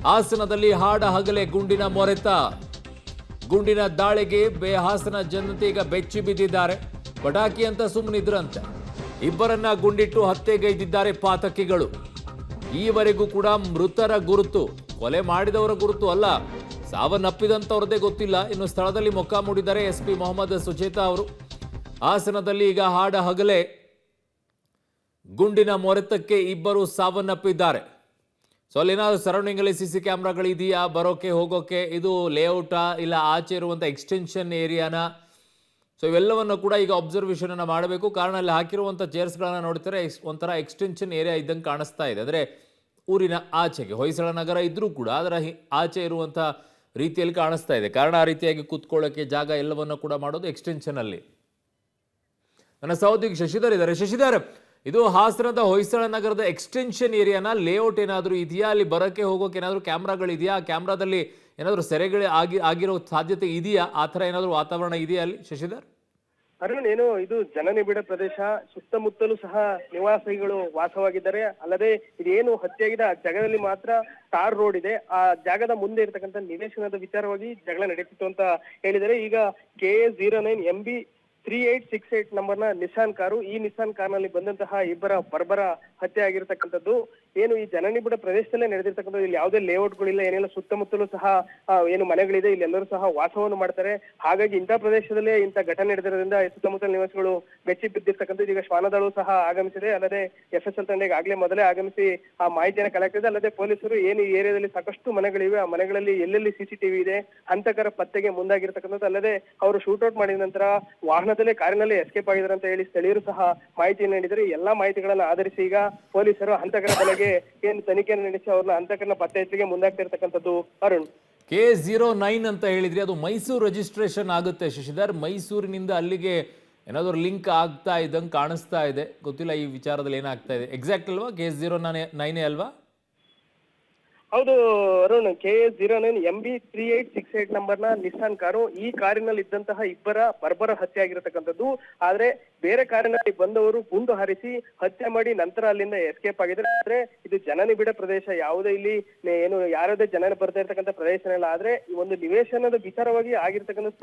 ಹಾಸನದಲ್ಲಿ ಹಾಡ ಹಗಲೇ ಗುಂಡಿನ ಮೊರೆತ. ಗುಂಡಿನ ದಾಳಿಗೆ ಹಾಸನ ಜನತೆ ಈಗ ಬೆಚ್ಚಿ ಬಿದ್ದಿದ್ದಾರೆ. ಪಟಾಕಿ ಅಂತ ಸುಮ್ಮನಿದ್ರಂತೆ. ಇಬ್ಬರನ್ನ ಗುಂಡಿಟ್ಟು ಹತ್ಯೆಗೈದಿದ್ದಾರೆ ಪಾತಕಿಗಳು. ಈವರೆಗೂ ಕೂಡ ಮೃತರ ಗುರುತು, ಕೊಲೆ ಮಾಡಿದವರ ಗುರುತು ಅಲ್ಲ, ಸಾವನ್ನಪ್ಪಿದಂಥವ್ರದ್ದೇ ಗೊತ್ತಿಲ್ಲ. ಇನ್ನು ಸ್ಥಳದಲ್ಲಿ ಮೊಕ್ಕಾಮೂಡಿದ್ದಾರೆ ಎಸ್ಪಿ ಮೊಹಮ್ಮದ್ ಸುಚೇತಾ ಅವರು. ಹಾಸನದಲ್ಲಿ ಈಗ ಹಾಡ ಹಗಲೇ ಗುಂಡಿನ ಮೊರೆತಕ್ಕೆ ಇಬ್ಬರು ಸಾವನ್ನಪ್ಪಿದ್ದಾರೆ. ಸೊ ಅಲ್ಲೇನಾದ್ರು ಸರೌಂಡಿಂಗ್ ಅಲ್ಲಿ ಸಿಸಿ ಕ್ಯಾಮ್ರಾಗಳಿದೆಯಾ, ಬರೋಕೆ ಹೋಗೋಕೆ, ಇದು ಲೇಔಟಾ ಇಲ್ಲ ಆಚೆ ಇರುವಂಥ ಎಕ್ಸ್ಟೆನ್ಷನ್ ಏರಿಯಾನ? ಸೊ ಇವೆಲ್ಲವನ್ನು ಕೂಡ ಈಗ ಅಬ್ಸರ್ವೇಷನ್ ಅನ್ನು ಮಾಡಬೇಕು. ಕಾರಣ ಅಲ್ಲಿ ಹಾಕಿರುವಂಥ ಚೇರ್ಸ್ಗಳನ್ನ ನೋಡ್ತಾರೆ, ಒಂಥರ ಎಕ್ಸ್ಟೆನ್ಷನ್ ಏರಿಯಾ ಇದ್ದಂಗೆ ಕಾಣಿಸ್ತಾ ಇದೆ. ಅಂದರೆ ಊರಿನ ಆಚೆಗೆ ಹೊಯ್ಸಳ ನಗರ ಇದ್ರೂ ಕೂಡ ಅದರ ಆಚೆ ಇರುವಂಥ ರೀತಿಯಲ್ಲಿ ಕಾಣಿಸ್ತಾ ಇದೆ. ಕಾರಣ ಆ ರೀತಿಯಾಗಿ ಕೂತ್ಕೊಳ್ಳೋಕ್ಕೆ ಜಾಗ ಎಲ್ಲವನ್ನು ಕೂಡ ಮಾಡೋದು ಎಕ್ಸ್ಟೆನ್ಷನ್ ಅಲ್ಲಿ. ನನ್ನ ಸಹೋದ್ಯೋಗಿ ಶಶಿಧರ್ ಇದ್ದಾರೆ. ಶಶಿಧರ್, ಇದು ಹಾಸನದ ಹೊಯ್ಸಳ ನಗರದ ಎಕ್ಸ್ಟೆನ್ಷನ್ ಏರಿಯಾನ, ಲೇಔಟ್ ಏನಾದರೂ ಇದೆಯಾ? ಅಲ್ಲಿ ಬರೋಕ್ಕೆ ಹೋಗೋಕೆ ಏನಾದರೂ ಕ್ಯಾಮ್ರಾಗಳಿದೆಯಾ? ಆ ಕ್ಯಾಮ್ರಾದಲ್ಲಿ ಏನಾದರೂ ಸೆರೆಗಳು ಆಗಿರೋ ಸಾಧ್ಯತೆ ಇದೆಯಾ? ಆ ಥರ ಏನಾದರೂ ವಾತಾವರಣ ಇದೆಯಾ ಅಲ್ಲಿ ಶಶಿಧರ್? ಅರುಣ್, ಏನು ಇದು ಜನನಿಬಿಡ ಪ್ರದೇಶ, ಸುತ್ತಮುತ್ತಲೂ ಸಹ ನಿವಾಸಿಗಳು ವಾಸವಾಗಿದ್ದಾರೆ. ಅಲ್ಲದೆ ಇದೇನು ಹತ್ಯೆಯಾಗಿದೆ ಆ ಜಾಗದಲ್ಲಿ ಮಾತ್ರ ಟಾರ್ ರೋಡ್ ಇದೆ. ಆ ಜಾಗದ ಮುಂದೆ ಇರತಕ್ಕಂಥ ನಿವೇಶನದ ವಿಚಾರವಾಗಿ ಜಗಳ ನಡೀತಿತ್ತು ಅಂತ ಹೇಳಿದರೆ, ಈಗ KA09 MB 3868 ನಂಬರ್ನ ನಿಸಾನ್ ಕಾರು, ಈ ನಿಸಾನ್ ಕಾರ್ನಲ್ಲಿ ಬಂದಂತಹ ಇಬ್ಬರ ಬರ್ಬರ ಹತ್ಯೆ ಆಗಿರ್ತಕ್ಕಂಥದ್ದು. ಏನು ಈ ಜನನಿಬಿಡ ಪ್ರದೇಶದಲ್ಲೇ ನಡೆದಿರ್ತಕ್ಕಂಥದ್ದು. ಇಲ್ಲಿ ಯಾವುದೇ ಲೇಔಟ್ಗಳಿಲ್ಲ, ಏನೆಲ್ಲ ಸುತ್ತಮುತ್ತಲೂ ಸಹ ಏನು ಮನೆಗಳಿದೆ, ಇಲ್ಲಿ ಎಲ್ಲರೂ ಸಹ ವಾಸವನ್ನು ಮಾಡ್ತಾರೆ. ಹಾಗಾಗಿ ಇಂಥ ಪ್ರದೇಶದಲ್ಲೇ ಇಂಥ ಘಟನೆ ನಡೆದಿರೋದ್ರಿಂದ ಸುತ್ತಮುತ್ತಲ ನಿವಾಸಿಗಳು ಬೆಚ್ಚಿ ಬಿದ್ದಿರ್ತಕ್ಕಂಥದ್ದು. ಈಗ ಶ್ವಾನದಳು ಸಹ ಆಗಮಿಸಿದೆ. ಅಲ್ಲದೆ FSL ತಂಡ ಈಗಾಗಲೇ ಮೊದಲೇ ಆಗಮಿಸಿ ಆ ಮಾಹಿತಿಯನ್ನು ಕಲೆಕ್ಟ್ ಇದೆ. ಅಲ್ಲದೆ ಪೊಲೀಸರು ಏನು ಈ ಏರಿಯಾದಲ್ಲಿ ಸಾಕಷ್ಟು ಮನೆಗಳಿವೆ, ಆ ಮನೆಗಳಲ್ಲಿ ಎಲ್ಲೆಲ್ಲಿ CCTV ಇದೆ, ಹಂತಕರ ಪತ್ತೆಗೆ ಮುಂದಾಗಿರ್ತಕ್ಕಂಥದ್ದು. ಅಲ್ಲದೆ ಅವರು ಶೂಟ್ಔಟ್ ಮಾಡಿದ ನಂತರ ವಾಹನದಲ್ಲೇ ಕಾರಿನಲ್ಲಿ ಎಸ್ಕೇಪ್ ಆಗಿದ್ದಾರೆ ಅಂತ ಹೇಳಿ ಸ್ಥಳೀಯರು ಸಹ ಮಾಹಿತಿಯನ್ನು ನೀಡಿದರೆ, ಎಲ್ಲಾ ಮಾಹಿತಿಗಳನ್ನ ಆಧರಿಸಿ ಈಗ ಪೊಲೀಸರು ಹಂತಕರ ಬಲೆಗೆ ಏನು ತನಿಖೆಯನ್ನು ನಡೆಸಿ ಅವ್ರನ್ನ ಹಂತಕರನ್ನ ಪತ್ತೆ ಹಚ್ಚಲಿಕ್ಕೆ ಮುಂದಾಗ್ತಿರ್ತಕ್ಕಂಥದ್ದು. ಅರುಣ್, KA09 ಅಂತ ಹೇಳಿದ್ರಿ, ಅದು ಮೈಸೂರು ರಿಜಿಸ್ಟ್ರೇಷನ್ ಆಗುತ್ತೆ ಶಶಿಧರ್. ಮೈಸೂರಿನಿಂದ ಅಲ್ಲಿಗೆ ಏನಾದರೂ ಲಿಂಕ್ ಆಗ್ತಾ ಇದ್ದಂಗೆ ಕಾಣಿಸ್ತಾ ಇದೆ. ಗೊತ್ತಿಲ್ಲ ಈ ವಿಚಾರದಲ್ಲಿ ಏನಾಗ್ತಾ ಇದೆ. ಎಕ್ಸಾಕ್ಟ್ ಅಲ್ವಾ? KA09 ಅಲ್ವಾ? ಹೌದು ಅರುಣ್, KA09 MB 3868 ನಂಬರ್ನ ನಿಸಾನ್ ಕಾರು. ಈ ಕಾರಿನಲ್ಲಿ ಇದ್ದಂತಹ ಇಬ್ಬರ ಬರ್ಬರ ಹತ್ಯೆ ಆಗಿರತಕ್ಕಂಥದ್ದು. ಆದ್ರೆ ಬೇರೆ ಕಾರಿನಲ್ಲಿ ಬಂದವರು ಗುಂಡು ಹಾರಿಸಿ ಹತ್ಯೆ ಮಾಡಿ ನಂತರ ಅಲ್ಲಿಂದ ಎಸ್ಕೇಪ್ ಆಗಿದ್ದಾರೆ. ಆದ್ರೆ ಇದು ಜನನಿಬಿಡ ಪ್ರದೇಶ, ಯಾವುದೇ ಇಲ್ಲಿ ಏನು ಯಾರದೇ ಜನ ಬರ್ತಾ ಇರ್ತಕ್ಕಂಥ ಪ್ರದೇಶ ಇಲ್ಲ. ಆದ್ರೆ ಈ ಒಂದು ನಿವೇಶನದ ವಿಚಾರವಾಗಿ ಆಗಿರ್ತಕ್ಕಂಥ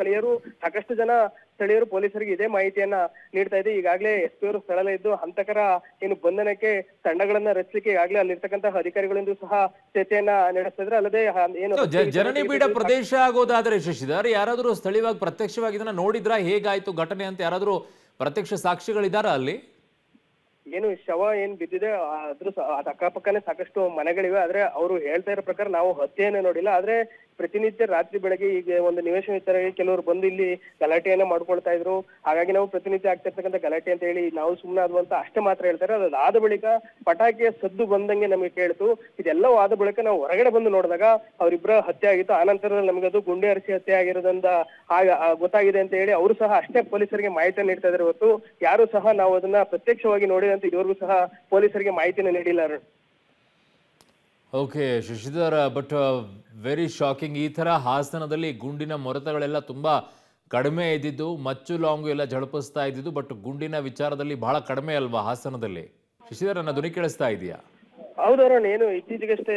ಸಾಕಷ್ಟು ಜನ ಸ್ಥಳೀಯರು ಪೊಲೀಸರಿಗೆ ಇದೇ ಮಾಹಿತಿಯನ್ನ ನೀಡ್ತಾ ಇದೆ. ಈಗಾಗಲೇ SP ಅವರು ಸ್ಥಳದಲ್ಲೇ ಇದ್ದು ಹಂತಕರ ಏನು ಬಂಧನಕ್ಕೆ ತಂಡಗಳನ್ನ ರಚಿಸಲಿಕ್ಕೆ ಈಗಾಗಲೇ ಅಲ್ಲಿರ್ತಕ್ಕಂತಹ ಅಧಿಕಾರಿಗಳಿಂದ ಸಹ ಚರ್ಚೆಯನ್ನ ನಡೆಸ್ತಾ ಇದ್ರೆ. ಅಲ್ಲದೆ ಏನು ಜನನಿಬಿಡ ಪ್ರದೇಶ ಆಗೋದಾದ್ರೆ ಶಶಿಧರ್, ಯಾರಾದರೂ ಸ್ಥಳೀಯವಾಗಿ ಪ್ರತ್ಯಕ್ಷವಾಗಿ ಇದನ್ನ ನೋಡಿದ್ರಾ, ಹೇಗಾಯ್ತು ಘಟನೆ ಅಂತ ಯಾರಾದರೂ ಪ್ರತ್ಯಕ್ಷ ಸಾಕ್ಷಿಗಳಿದಾರ ಅಲ್ಲಿ? ಏನು ಶವ ಏನ್ ಬಿದ್ದಿದೆ ಅದ್ರ ಅಕ್ಕಪಕ್ಕನೆ ಸಾಕಷ್ಟು ಮನೆಗಳಿವೆ. ಆದ್ರೆ ಅವರು ಹೇಳ್ತಾ ಇರೋ ಪ್ರಕಾರ ನಾವು ಹತ್ಯೆಯನ್ನೇ ನೋಡಿಲ್ಲ. ಆದ್ರೆ ಪ್ರತಿನಿತ್ಯ ರಾತ್ರಿ ಬೆಳಗ್ಗೆ ಈಗ ಒಂದು ನಿವೇಶನ ವಿಚಾರಕ್ಕೆ ಕೆಲವರು ಬಂದು ಇಲ್ಲಿ ಗಲಾಟೆಯನ್ನ ಮಾಡ್ಕೊಳ್ತಾ ಇದ್ರು. ಹಾಗಾಗಿ ನಾವು ಪ್ರತಿನಿತ್ಯ ಆಗ್ತಾ ಇರ್ತಕ್ಕಂಥ ಗಲಾಟೆ ಅಂತ ಹೇಳಿ ನಾವು ಸುಮ್ಮನೆ ಆದ್ವು ಅಂತ ಅಷ್ಟೇ ಮಾತ್ರ ಹೇಳ್ತಾರೆ. ಅದಾದ ಬಳಿಕ ಪಟಾಕಿಯ ಸದ್ದು ಬಂದಂಗೆ ನಮಗೆ ಕೇಳ್ತು. ಇದೆಲ್ಲವೂ ಆದ ಬಳಿಕ ನಾವು ಹೊರಗಡೆ ಬಂದು ನೋಡಿದಾಗ ಅವರಿಬ್ಬರ ಹತ್ಯೆ ಆಗಿತ್ತು. ಆನಂತರದಲ್ಲಿ ನಮಗೆ ಅದು ಗುಂಡೆ ಹರಿಸಿ ಹತ್ಯೆ ಆಗಿರೋದ್ರಿಂದ ಗೊತ್ತಾಗಿದೆ ಅಂತ ಹೇಳಿ ಅವರು ಸಹ ಅಷ್ಟೇ ಪೊಲೀಸರಿಗೆ ಮಾಹಿತಿ ನೀಡ್ತಾ ಇದ್ದಾರೆ. ಹೊತ್ತು ಯಾರು ಸಹ ನಾವು ಅದನ್ನ ಪ್ರತ್ಯಕ್ಷವಾಗಿ ನೋಡಿದೆ ಅಂತ ಇದುವರೆಗೂ ಸಹ ಪೊಲೀಸರಿಗೆ ಮಾಹಿತಿನ ನೀಡಿಲ್ಲ. Okay Shashidhar, but very shocking. ಈ ಥರ ಹಾಸನದಲ್ಲಿ ಗುಂಡಿನ ಮೊರೆತಗಳೆಲ್ಲ ತುಂಬ ಕಡಿಮೆ ಇದ್ದಿದ್ದು, ಮಚ್ಚು ಲಾಂಗು ಎಲ್ಲ ಝಳಪಿಸ್ತಾ ಇದ್ದಿದ್ದು. ಬಟ್ ಗುಂಡಿನ ವಿಚಾರದಲ್ಲಿ ಬಹಳ ಕಡಿಮೆ ಅಲ್ವಾ ಹಾಸನದಲ್ಲಿ? ಶಶಿಧರ್, ನನ್ನ ಧ್ವನಿ ಕೇಳಿಸ್ತಾ ಇದೆಯಾ? ಹೌದವ್ರಣ್ಣ, ಏನು ಇತ್ತೀಚೆಗಷ್ಟೇ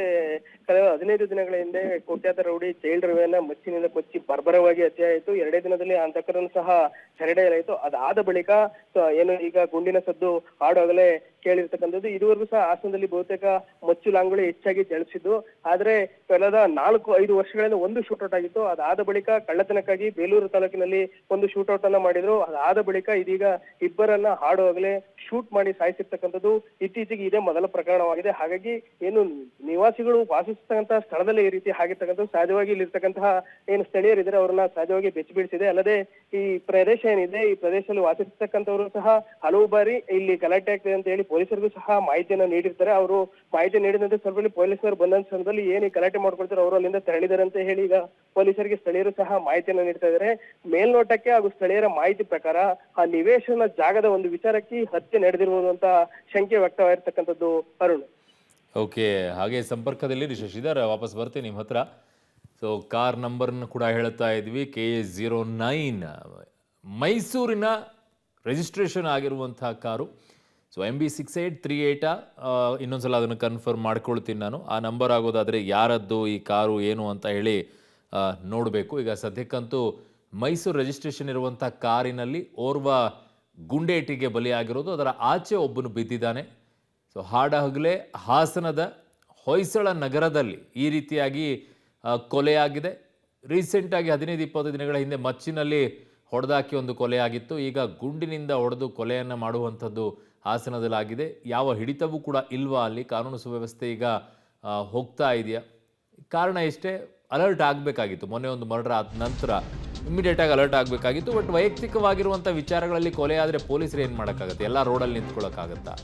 ಕಳೆದ 15 ದಿನಗಳ ಹಿಂದೆ ಕೋಟ್ಯಾತರ ರೌಡಿ ಚೈಲ್ಡ್ ರವಿಯನ್ನ ಮಚ್ಚಿನಿಂದ ಕೊಚ್ಚಿ ಬರ್ಬರವಾಗಿ ಹತ್ಯೆ ಆಯಿತು. 2 ದಿನದಲ್ಲಿ ಹಂತಕರನ್ನು ಸಹ ಸೆರೆಹಿಡಿಯಲಾಯಿತು. ಅದಾದ ಬಳಿಕ ಏನು ಈಗ ಗುಂಡಿನ ಸದ್ದು ಹಾಡುವಾಗಲೇ ಕೇಳಿರ್ತಕ್ಕಂಥದ್ದು. ಇದುವರೆಗೂ ಸಹ ಹಾಸನದಲ್ಲಿ ಬಹುತೇಕ ಮಚ್ಚು ಲಾಂಗುಗಳೇ ಹೆಚ್ಚಾಗಿ ಜಳಿಸಿದ್ದು. ಆದ್ರೆ ಕಳೆದ 4-5 ವರ್ಷಗಳಿಂದ ಒಂದು ಶೂಟೌಟ್ ಆಗಿತ್ತು. ಅದಾದ ಬಳಿಕ ಕಳ್ಳತನಕ್ಕಾಗಿ ಬೇಲೂರು ತಾಲೂಕಿನಲ್ಲಿ ಒಂದು ಶೂಟೌಟ್ ಅನ್ನ ಮಾಡಿದ್ರು. ಅದಾದ ಬಳಿಕ ಇದೀಗ ಇಬ್ಬರನ್ನ ಹಾಡುವಾಗಲೇ ಶೂಟ್ ಮಾಡಿ ಸಾಯಿಸಿರ್ತಕ್ಕಂಥದ್ದು ಇತ್ತೀಚೆಗೆ ಇದೇ ಮೊದಲ ಪ್ರಕರಣವಾಗಿದೆ. ಹಾಗಾಗಿ ಏನು ನಿವಾಸಿಗಳು ವಾಸಿಸ್ತಕ್ಕಂತಹ ಸ್ಥಳದಲ್ಲಿ ಈ ರೀತಿ ಆಗಿರ್ತಕ್ಕಂಥದ್ದು ಸಹಜವಾಗಿ ಇಲ್ಲಿರ್ತಕ್ಕಂತಹ ಏನು ಸ್ಥಳೀಯರಿದ್ದಾರೆ ಅವ್ರನ್ನ ಸಹಜವಾಗಿ ಬೆಚ್ಚಿ ಬೀಳಿಸಿದೆ. ಅಲ್ಲದೆ ಈ ಪ್ರದೇಶ ಏನಿದೆ, ಈ ಪ್ರದೇಶದಲ್ಲಿ ವಾಸಿಸ್ತಕ್ಕಂಥವರು ಸಹ ಹಲವು ಬಾರಿ ಇಲ್ಲಿ ಗಲಾಟೆ ಆಗ್ತದೆ ಅಂತ ಹೇಳಿ ಪೊಲೀಸರಿಗೂ ಸಹ ಮಾಹಿತಿಯನ್ನು ನೀಡಿರ್ತಾರೆ. ಅವರು ಮಾಹಿತಿ ನೀಡಿದಂತೆ ಸ್ವಲ್ಪ ಪೊಲೀಸರು ಬಂದ ಸಂದರ್ಭದಲ್ಲಿ ಏನು ಗಲಾಟೆ ಮಾಡ್ಕೊಳ್ತಾರೆ ಅವರು ಅಲ್ಲಿಂದ ತೆರಳಿದ್ದಾರೆ ಅಂತ ಹೇಳಿ ಈಗ ಪೊಲೀಸರಿಗೆ ಸ್ಥಳೀಯರು ಸಹ ಮಾಹಿತಿಯನ್ನು ನೀಡ್ತಾ ಇದ್ದಾರೆ. ಮೇಲ್ನೋಟಕ್ಕೆ ಹಾಗೂ ಸ್ಥಳೀಯರ ಮಾಹಿತಿ ಪ್ರಕಾರ ಆ ನಿವೇಶನ ಜಾಗದ ಒಂದು ವಿಚಾರಕ್ಕೆ ಹತ್ಯೆ ನಡೆದಿರುವುದು ಅಂತ ಶಂಕೆ ವ್ಯಕ್ತವಾಗಿರ್ತಕ್ಕಂಥದ್ದು. ಅರುಣ್, ಓಕೆ, ಹಾಗೆ ಸಂಪರ್ಕದಲ್ಲಿ ಶಶಿಧರ್ ವಾಪಸ್ ಬರ್ತೀನಿ ನಿಮ್ಮ ಹತ್ರ. ಸೊ ಕಾರ್ ನಂಬರ್ನ ಕೂಡ ಹೇಳ್ತಾ ಇದ್ವಿ, KA09 ಮೈಸೂರಿನ ರಿಜಿಸ್ಟ್ರೇಷನ್ ಆಗಿರುವಂತಹ ಕಾರು. ಸೊ MB6838 ಇನ್ನೊಂದ್ಸಲ ಅದನ್ನು ಕನ್ಫರ್ಮ್ ಮಾಡ್ಕೊಳ್ತೀನಿ ನಾನು. ಆ ನಂಬರ್ ಆಗೋದಾದರೆ ಯಾರದ್ದು ಈ ಕಾರು ಏನು ಅಂತ ಹೇಳಿ ನೋಡಬೇಕು. ಈಗ ಸದ್ಯಕ್ಕಂತೂ ಮೈಸೂರು ರಿಜಿಸ್ಟ್ರೇಷನ್ ಇರುವಂಥ ಕಾರಿನಲ್ಲಿ ಓರ್ವ ಗುಂಡೇಟಿಗೆ ಬಲಿಯಾಗಿರೋದು, ಅದರ ಆಚೆ ಒಬ್ಬನು ಬಿದ್ದಿದ್ದಾನೆ. ಸೊ ಹಾಡಹಗಲೇ ಹಾಸನದ ಹೊಯ್ಸಳ ನಗರದಲ್ಲಿ ಈ ರೀತಿಯಾಗಿ ಕೊಲೆಯಾಗಿದೆ. ರೀಸೆಂಟಾಗಿ 15-20 ದಿನಗಳ ಹಿಂದೆ ಮಚ್ಚಿನಲ್ಲಿ ಹೊಡೆದಾಕಿ ಒಂದು ಕೊಲೆಯಾಗಿತ್ತು. ಈಗ ಗುಂಡಿನಿಂದ ಹೊಡೆದು ಕೊಲೆಯನ್ನು ಮಾಡುವಂಥದ್ದು ಹಾಸನದಲ್ಲಾಗಿದೆ. ಯಾವ ಹಿಡಿತವೂ ಕೂಡ ಇಲ್ವಾ ಅಲ್ಲಿ? ಕಾನೂನು ಸುವ್ಯವಸ್ಥೆ ಈಗ ಹೋಗ್ತಾ ಇದೆಯಾ? ಕಾರಣ ಇಷ್ಟೇ, ಅಲರ್ಟ್ ಆಗಬೇಕಾಗಿತ್ತು. ಮೊನ್ನೆ ಒಂದು ಮರ್ಡರ್ ಆದ ನಂತರ ಇಮಿಡಿಯೇಟಾಗಿ ಅಲರ್ಟ್ ಆಗಬೇಕಾಗಿತ್ತು. ಬಟ್ ವೈಯಕ್ತಿಕವಾಗಿರುವಂಥ ವಿಚಾರಗಳಲ್ಲಿ ಕೊಲೆ ಆದರೆ ಪೊಲೀಸರು ಏನು ಮಾಡೋಕ್ಕಾಗತ್ತೆ? ಎಲ್ಲ ರೋಡಲ್ಲಿ ನಿಂತ್ಕೊಳ್ಳೋಕ್ಕಾಗತ್ತಾ?